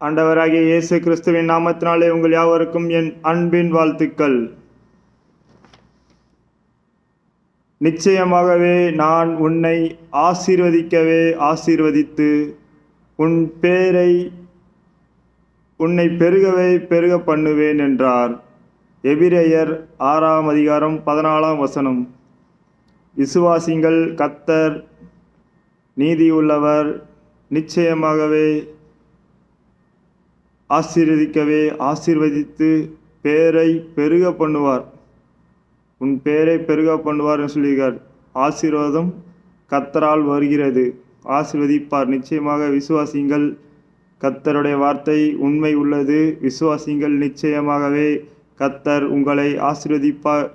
ஆண்டவராகிய இயேசு கிறிஸ்துவின் நாமத்தினாலே உங்கள் யாவருக்கும் என் அன்பின் வாழ்த்துக்கள். நிச்சயமாகவே நான் உன்னை ஆசீர்வதிக்கவே ஆசீர்வதித்து உன்னை பெருகவே பெருக பண்ணுவேன் என்றார். எபிரேயர் 6:14 விசுவாசிங்கள், கர்த்தர் நீதியுள்ளவர், நிச்சயமாகவே ஆசீர்வதிக்கவே ஆசீர்வதித்து பேரை பெருக பண்ணுவார். உன் பேரை பெருக பண்ணுவார் என்று சொல்கிறார். ஆசீர்வாதம் கர்த்தரால் வருகிறது. ஆசீர்வதிப்பார். நிச்சயமாக விசுவாசிங்கள். கர்த்தருடைய வார்த்தை உண்மை உள்ளது. விசுவாசிங்கள். நிச்சயமாகவே கர்த்தர் உங்களை ஆசீர்வதிப்பார்.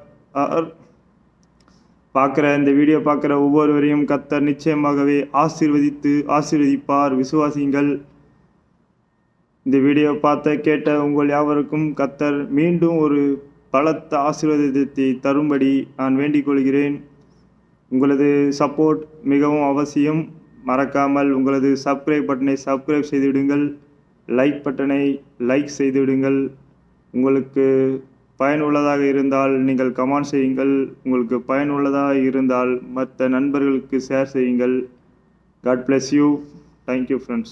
இந்த வீடியோ பார்க்குற ஒவ்வொருவரையும் கர்த்தர் நிச்சயமாகவே ஆசீர்வதிப்பார். விசுவாசிங்கள். இந்த வீடியோ கேட்ட உங்கள் யாவருக்கும் கர்த்தர் மீண்டும் ஒரு பலத்த ஆசீர்வாதத்தை தரும்படி நான் வேண்டிக் கொள்கிறேன். உங்களது சப்போர்ட் மிகவும் அவசியம். மறக்காமல் உங்களது சப்ஸ்கிரைப் பட்டனை சப்ஸ்கிரைப் செய்துவிடுங்கள். லைக் பட்டனை லைக் செய்துவிடுங்கள். உங்களுக்கு பயனுள்ளதாக இருந்தால் நீங்கள் கமெண்ட் செய்யுங்கள். உங்களுக்கு பயனுள்ளதாக இருந்தால் மற்ற நண்பர்களுக்கு ஷேர் செய்யுங்கள். God bless you. Thank you friends.